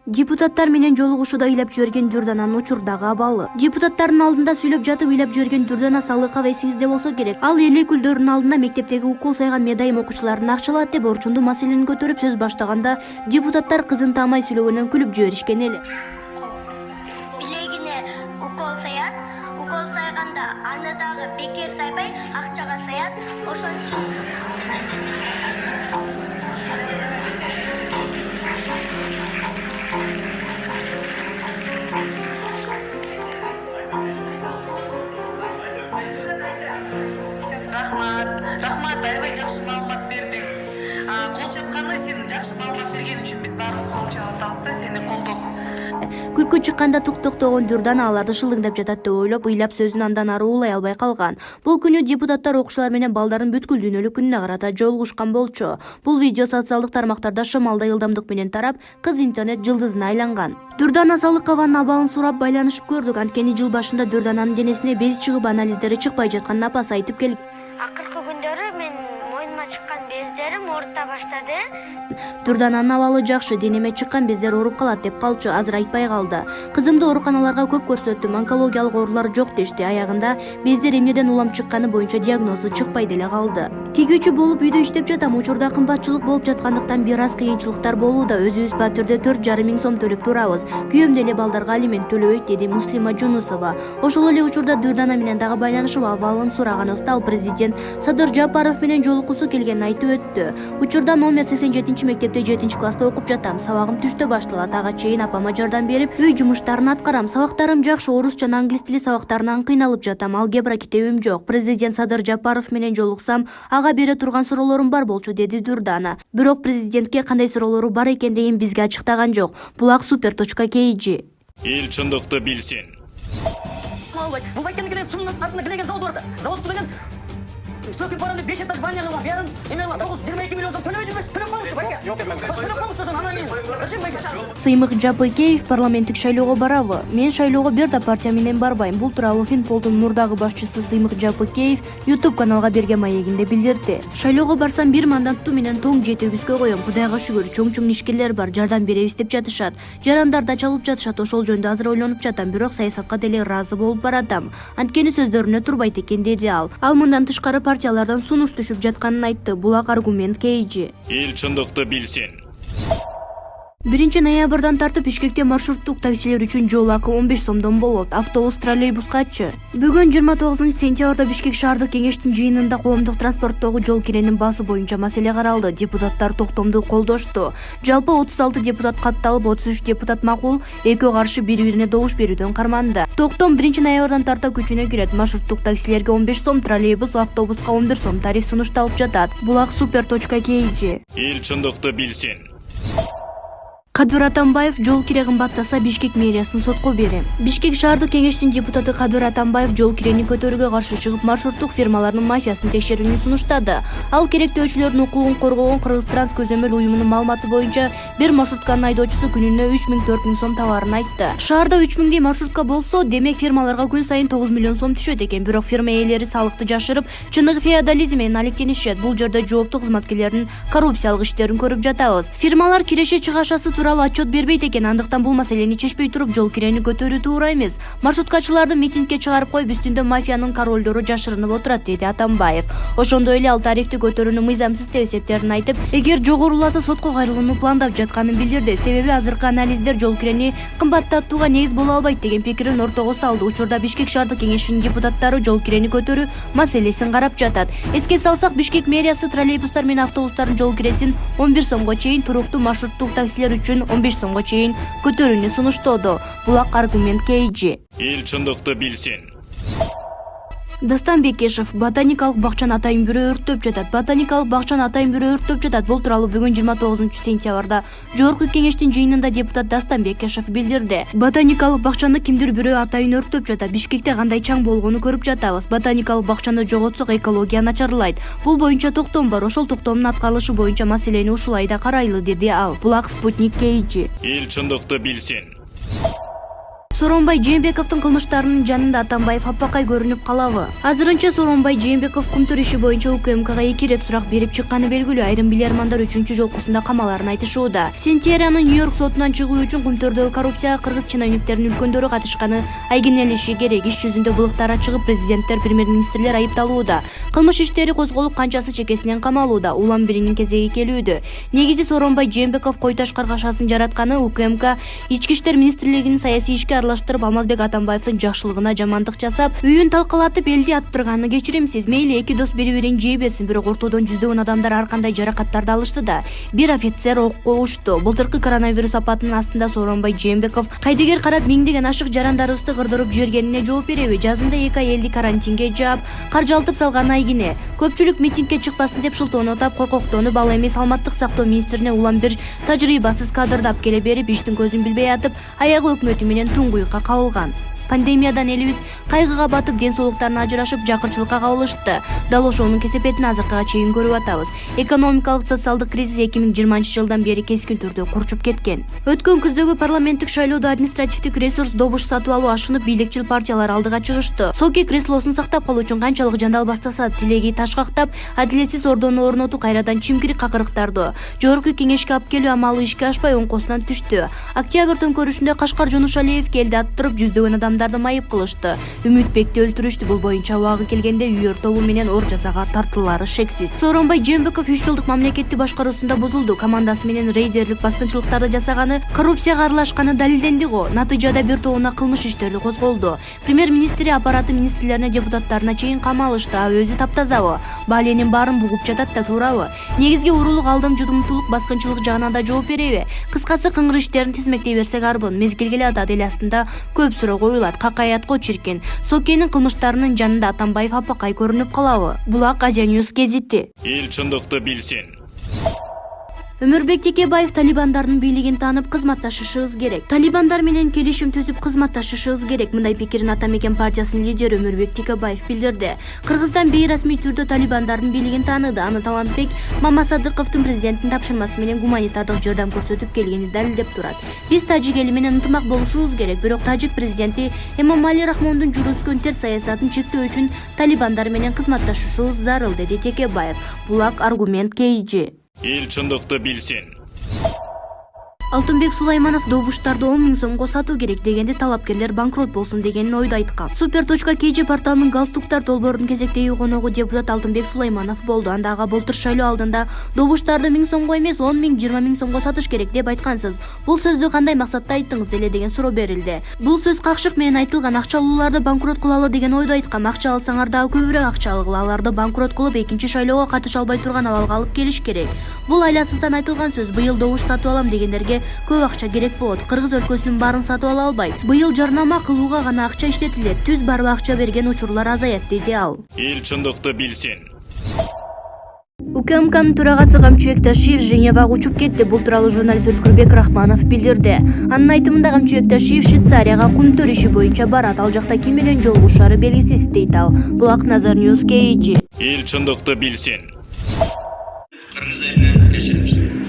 Депутаттар менен жолугушууда ыйлап жиберген Дурдананын учурдагы абалы. Депутаттардын алдында сүйлөп жатып ыйлап жиберген Дурдана Салыкова эсиңизде болсо керек. Ал эл өкүлдөрүнүн алдында мектептеги укол сайган медайым окуучулардын акчалат деп орчундуу маселени көтөрүп сөз баштаганда депутаттар кызын таамай сүйлөгөнүнөн күлүп жиберишкен эле. Билегине укол саят, укол сайганда аны дагы бекер сайбай акчага саят, ошон үчүн Рахмат, аябай жакшы маалымат бердиң. Кол чапканда сен жакшы маалымат берген үчүн биз баарыбыз кол чаап атабыз да, сени колдоп. Күлкү чыкканда туктогон Дурдана аларды шылыңдап жатат деп ойлоп, ыйлап сөзүн андан ары уулай албай калган. Бул күнү депутаттар окуучулар менен балдардын бүткүл дүйнөлүк күнүнө карата жолугушкан болчу. Бул видео социалдык тармактарда шымалдай ылдамдык менен тарап, кыз интернет жылдызына айланган. Дурдана Салыкованын абалын сурап байланышып көрдүк. Анткени жыл башында Дурдананын денесине без чыгып анализдери чыкпай жатканын апасы айтып келген. акыркы күндөрү мен моюнума чыккан бездерим оорута баштады. Дурдананын абалы жакшы, денеме чыккан бездер ооруп калат деп калчу, азыр айтпай калды. Кызымды ооруканаларга көп көрсөттүм, онкологиялык оорулар жок дешти. Аягында бездер эмнеден улам чыкканы боюнча диагнозу чыкпай деле калды. Тигүүчү болуп үйдө иштеп жатам. Учурда кымбатчылык болуп жаткандыктан бир аз кыйынчылыктар болууда. Өзүбүз батирде 4,5 миң сом төлөп турабыз. Күйөөм деле балдарга алимент төлөбөйт, деди Муслима Жунусова. Ошол эле учурда Дурдана менен дагы байланышып абалын сураганыбызда ал президент Садыр Жапаров менен жолукусу келгенин айтып өттү. Учурда номер 87 мектепте 7-класста окуп жатам. Сабагым түштө башталат. Ага чейин апама жардам берип, үй жумуштарын аткарам. Сабактарым жакшы, орус жана англис тили сабактарынан кыйналып жатам. Алгебра китебим жок. Президент Садыр Жапаров менен жолуксам, ага бере турган суроолорум бар болчу, деди Дурдана. Бирок президентке кандай суроолору бар экендигин бизге ачыктаган жок. Булак super.kg. Эл чындыкты билсин. Бул байкендигине чымдын артында билеген завод бар. Заводту менен Сокин бараны 5 этаж баня кылган. Бярын эме 9-22 миллион сом төлөбөй жүрбөйсүз. Төлөп коңузчу байке. Төлөп коңузчу ошон анан кийин. Зачем байке? Сыймык Жапыкеев парламенттик шайлоого барабы? Мен шайлоого бир да партия менен барбайм. Бул тууралуу Финполдун мурдагы башчысы Сыймык Жапыкеев YouTube каналга берген маегинде билдирди. Шайлоого барсам бир мандаттуу менен тоң жетүүбүзгө коем. Кудайга шүгүр, чоң ишкерлер бар, жардам беребиз деп жатышат. Жарандар да чалып жатышат. Ошол жөнүндө азыр ойлонуп жатам, бирок саясатка деле ыраазы болуп баратам. Анткени сөздөрүнө турбайт экен, деди ал. Ал мындан тышкары партиялардан сунуш түшүп жатканын айтты. Булак аргумент KG. Эл чындыкты билсин. 1 ноябрдан тартып Бишкекте маршруттук таксилер үчүн жол акы 15 сомдон болот. Автобус, троллейбускачы. Бүгүн 29 сентябрда Бишкек шаардык кеңештин жыйынында коомдук транспорттогу жол киренин баасы боюнча маселе каралды. Депутаттар токтомду колдошту. Жалпы 36 депутат катталып, 33 депутат макул, 2 каршы бири-бирине добуш берүүдөн карманды. Токтом 1 ноябрдан тарта күчүнө кирет. Маршруттук таксилерге 15 сом, троллейбус, автобуска 11 сом тариф сунушталып жатат. Булак super.kg. Эл чындыкты билсин. Кадыр Атамбаев жол кире кымбаттаса Бишкек мэриясын сотко берем. Бишкек шаардык кеңештин депутаты Кадыр Атамбаев жол кирени көтөрүүгө каршы чыгып, маршруттук фирмалардын мафиясын текшерүүнү сунуштады. Ал керектөөчүлөрдүн укугун коргогон Кыргыз-Транс көзөмөл уюмунун маалыматы боюнча бир маршрутканын айдоочусу күнүнө 3 000–4 000 сом товарын айтты. Шаарда 3 000 маршрутка болсо, демек фирмаларга күн сайын 9 миллион сом түшөт экен. Бирок фирма ээлери салыкты жашырып, чыныгы феодализм менен алектенишет. Бул жерде жооптуу кызматкерлердин коррупциялык иштерин көрүп жатабыз. Фирмалар киреше чыгашасы отчет бербейт экен. Андыктан бул маселени чечпей туруп жол кирени көтөрүү туура эмес. Маршруткачыларды митингге чыгарып коюп, үстүндө мафиянын королдору жашырынып отурат, деди Атамбаев. Ошондой эле ал тарифти көтөрүүнү мыйзамсыз деп эсептерин айтып, эгер жогоруласа сотко кайрылууну пландап жатканын билдирди. Себеби азыркы анализдер жол кирени кымбаттатууга негиз боло албайт деген пикирин ортого салды. Учурда Бишкек шаардык кеңешинин депутаттары жол кирени көтөрүү маселесин карап жатат. Эске салсак, Бишкек мэриясы троллейбустар менен автобустардын жол киресин 11 сомго чейин, туруктуу маршруттук таксилер үчүн 15 сомго чейин көтөрүүнү сунуштоодо. Булак аргумент KG. Эл чындыкты билсин. Дастан Бекешев ботаникалык бакчаны атайын бирөө өрттөп жатат. Ботаникалык бакчаны атайын бирөө өрттөп жатат. Бул тууралуу бүгүн 29 сентябрда жогорку кеңештин жыйынында депутат Дастан Бекешев билдирди. Ботаникалык бакчаны кимдир бирөө атайын өрттөп жатат. Бишкекте кандай чаң болгону көрүп жатабыз. Ботаникалык бакчаны жоготсок экология начарлайт. Бул боюнча токтом бар. Ошол токтомдун аткарылышы боюнча маселени ушулай да карайлы, деди ал. Булак Спутник KG. Эл чындыкты билсин. Сооронбай Жээнбековдун кылмыштарынын жанында Атамбаев апакай көрүнүп калабы? Азырынча Сооронбай Жээнбеков кумтур иши боюнча УКМКга 2 рет сурак берип чыкканы белгилүү. Айрым билермандар 3-чү жолкусунда камаларын айтышууда. Сентябрянын Нью-Йорк сотунан чыгуу үчүн кумтурдогу коррупцияга кыргыз чиновниктеринин үлкөндөрү катышканы айгинелиши керек. Иш жүзүндө былыктар чыгып, президенттер, премьер-министрлер айыпталууда. Кылмыш иштери козголуп, канчасы чекесинен камалууда. Улам биринин кезеги келүүдө. Негизи Сооронбай Жээнбеков Кой-Таш каргашасын жаратканы. УКМК Ички иштер министрлигинин саясий ишке аралаштырып, Алмазбек Атамбаевдин жакшылыгына жамандык жасап, үйүн талкалатып, элди аттырганы кечиримсиз. Мейли эки дос бири-бирин жей берсин, бирок ортодон жүздөгөн адамдар ар кандай жаракаттарды алышты да. Бир офицер окко ушту. Былтыркы коронавирус апатынын астында Сооронбай Жээнбеков кайдыгер карап миңдеген ашык жарандарыбызды кырдырып жибергенине жооп береби? Жазында 2 ай элди карантинге жаап, каржалтып салганы айгине. Көпчүлүк митингге чыкпасын деп шылтоону тап, коркоктонуп, ал эми саламаттык сактоо министрине улам бир тажрыйбасыз кадрдап келе берип, иштин көзүн билбей атып, аягы өкмөтү менен туңгуюкка кабылган. Пандемиядан элибиз кайгыга батып, ден соолуктарына ажырашып, жакырчылыкка кабылышты. Дал ошонун кесепетин азыркыга чейин көрүп атабыз. Экономикалык социалдык кризис 2020-жылдан бери кескин түрдө курчуп кеткен. Өткөн күздөгү парламенттик шайлоодо административдик ресурс добуш сатып алуу ашынып, бийликчил партиялар алдыга чыгышты. Соки креслосун сактап калуу үчүн канчалык жандал бастаса, тилеги ташкактап, адилетсиз ордону орнотуу кайрадан чимкирик какырыктарды. Жогорку кеңешке алып келүү амалы ишке ашпай, оңкосунан түштү. Октябрь төңкөрүшүндө Кашкар Жунушалиевге элди аттырып, жүздөгөн адамдарды майып кылышты. Үмүтбекти өлтүрүштү. Бул боюнча убагы келгенде үй ортобу менен ор жазага тартылары шексиз. Сооронбай Жээнбеков 3 жылдык мамлекеттик башкаруусунда бузулду. Командасы менен рейдерлик баскынчылыктарды жасаганы, коррупцияга аралашканы далилденди го. Натыйжада бир тобуна кылмыш иштери козголду. Премьер-министри аппараты министрлерине, депутаттарына чейин камалышты. А өзү таптазабы? Бааленин баарын бугуп жатат да туурабы? Негизги уурулук алдым жудумтулук, баскынчылык жагынан да жооп береби? Кыскасы, кыңгыр иштерин тизмектей берсек арбын. Мезгилге эле ада эл астында көп суроо коюлат. Какаятко чиркен. Сокенин кылмыштарынын жанында Атамбаев апакай көрүнүп калабы? Булак Азия Ньюс гезити. Эл чындыкты билсин. Өмүрбек Текебаев талибандардын бийлигин таанып, кызматташышыбыз керек. Талибандар менен келишим түзүп, кызматташышыбыз керек. Мындай пикирин Атамекен партиясынын лидери Өмүрбек Текебаев билдирди. Кыргызстан бейрасмий түрдө талибандардын бийлигин тааныды. Аны Талантбек Мамасадыковдун президенттин тапшырмасы менен гуманитардык жардам көрсөтүп келгени далилдеп турат. Биз тажик эли менен ынтымак болушубуз керек, бирок тажик президенти Эмомали Рахмондун жүргүзгөн терс саясатын чектөө үчүн талибандар менен кызматташышыбыз зарыл, деди Текебаев. Булак аргумент KG. Эл чындыкты билсин. Алтынбек Сулайманов добуштарды 10 000 сомго сатуу керек дегенде, талапкерлер банкрот болсун деген ойду айткан. Super.kg порталынын галстуктар долбоорунун кезектеги коногу депутат Алтынбек Сулайманов болду. Анда ага былтыр шайлоо алдында добуштарды 1000 сомго эмес 10 000, 20 000 сомго сатыш керек деп айткансыз. Бул сөздү кандай максатта айттыңыз эле деген суроо берилди. Бул сөз какшык менен айтылган. Акча алууларды банкрот кылалы деген ойду айткан. Акча алсаңар дагы көбүрөөк акча алгыла, аларды банкрот кылып, экинчи шайлоого катыша албай турган абалга алып келиш керек. Бул айласыздан айтылган сөз. Быйыл добуш сатып алам дегендерге көп акча керек болот. Кыргыз өлкөсүнүн баарын сатып ала албайт. Быйыл жарнама кылууга гана акча иштетилет. Түз барып акча берген учурлар азаят, деди ал. Эл чындыкты билсин. УКМКнын төрагасы Камчыбек Ташиев Женевага учуп кетти. Бул тууралуу журналист Өткүрбек Рахманов билдирди. Анын айтымында Камчыбек Ташиев Швейцарияга кумтөр иши боюнча барат. Ал жакта ким менен жолугушары белгисиз, дейт ал. Булак Назар Ньюс KG. Эл чындыкты билсин. Кыргыз элине кечирим сұраймын.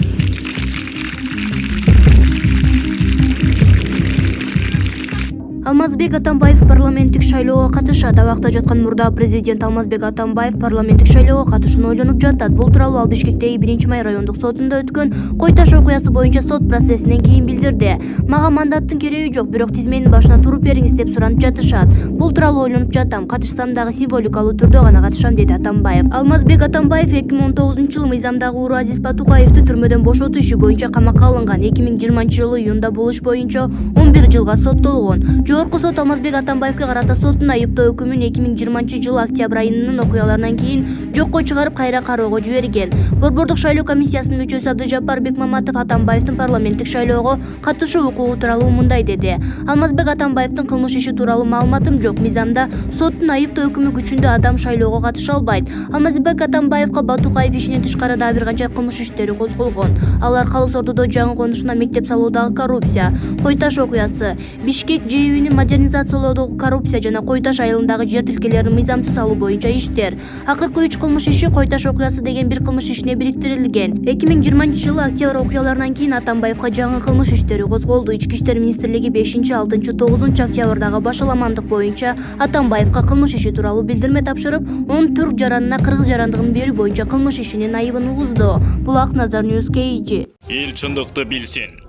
Алмазбек Атамбаев парламенттик шайлоого катышат. Абакта жаткан мурдагы президент Алмазбек Атамбаев парламенттик шайлоого катышууну ойлонуп жатат. Бул тууралуу ал Бишкектеги 1-май райондук сотунда өткөн Кой-Таш окуясы боюнча сот процессинен кийин билдирди. Мага мандаттын кереги жок, бирок тизменин башына туруп бериңиз деп суранып жатышат. Бул тууралуу ойлонуп жатам. Катышсам дагы символикалуу түрдө гана катышам, деди Атамбаев. Алмазбек Атамбаев 2019-жылы Мыйзамдагы Ууру Азиз Батукаевди түрмөдөн бошотуу иши боюнча камакка алынган. 2020-жылы июнда бул иш боюнча 11 жылга соттолгон. Жогорку сот Алмазбек Атамбаевге карата соттун айыптоо өкүмүн 2020-жылы октябрь айынын окуяларынан кийин жокко чыгарып, кайра кароого жиберген. Борбордук шайлоо комиссиясынын мүчөсү Абдыжаппар Бекмаматов Атамбаевдин парламенттик шайлоого катышуу укугу тууралуу мындай деди. Алмазбек Атамбаевдин кылмыш иши тууралуу маалыматым жок. Мыйзамда соттун айыптоо өкүмү күчүндө адам шайлоого катыша албайт. Алмазбек Атамбаевга Батукаев ишинен тышкары дагы бир канча кылмыш иштери козголгон. Алар Калыс Ордодо жаңы конушуна мектеп салуудагы коррупция, Кой-Таш окуясы, Бишкек ЖЭБинин мектебин модернизациялоодогу коррупция жана Кой Таш айылындагы жер тилкелерин мыйзамсыз алуу боюнча иштер. Акыркы 3 кылмыш иши Кой Таш окуясы деген бир кылмыш ишине бириктирилген. 2020-жылы октябрь окуяларынан кийин Атамбаевга жаңы кылмыш иштери козголду. Ички иштер министрлиги 5-6-9 октябрдагы башаламандык боюнча Атамбаевга кылмыш иши тууралуу билдирме тапшырып, onun түрк жаранына кыргыз жарандыгын берүү боюнча кылмыш ишинин айыбын угузду. Бул Акназар News KG. Эл чындыкты билсин.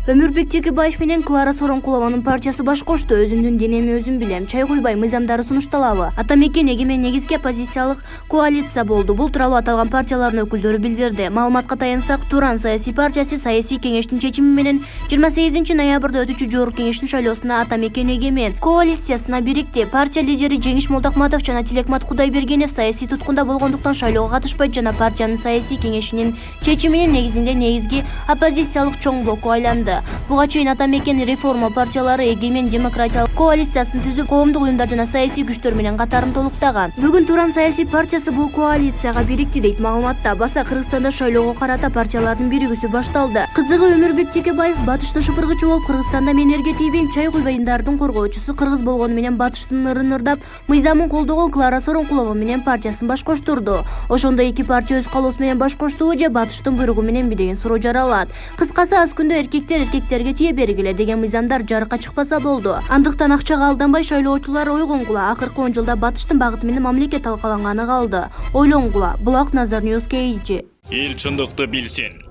Өмүрбек Текебаев менен Клара Соронкулованын партиясы баш кошту. Өзүмдүн денеми өзүм билем. Чай куйбай мыйзамдары сунушталабы. Атамекен эгемен негизги оппозициялык коалиция болду. Бул тууралуу аталган партиялардын өкүлдөрү билдирди. Маалыматка таянсак, Туран саясий партиясы саясий кеңештин чечими менен 28-ноябрда өтүүчү жогорку кеңештин шайлоосуна Атамекен эгемен коалициясына бирикти. Партия лидери Жеңиш Молдокматов жана Тилекмат Кудайбергенов саясий туткунда болгондуктан шайлоого катышпайт жана партиянын саясий кеңешинин чечиминин негизинде негизги оппозициялык чоң блокко айланды. Буга чейин Атамекен реформа партиялары эгемен демократиялык коалициясын түзүп, коомдук уюмдар жана саясий күчтөр менен катарын толуктаган. Бүгүн Туран саясий партиясы бул коалицияга бирикти дейт маалыматта. Баса Кыргызстанда шайлоого карата партиялардын биригүүсү башталды. Кызыгы Өмүрбек Текебаев батышты шыпыргычы болуп, Кыргызстанда мен эрге тийбейм, чай куйбайындардын коргоочусу, кыргыз болгону менен батыштын ырын ырдап, мыйзамын колдогон Клара Соронкулова менен партиясын баш коштурду. Ошондо эки партия өз калоосу менен баш коштубу же батыштын буйругу мененби деген суроо жаралат. Кыскасы аз күндө эркектерге тие бергиле деген мыйзамдар жарыкка чыкпаса болду. Андыктан акчага алданбай шайлоочулар ойгонгула. Акыркы 10 жылда батыштын багыты менен мамлекет талкаланганы калды. Ойлонгула. Бул Акназар News KG. Эл чындыкты билсин.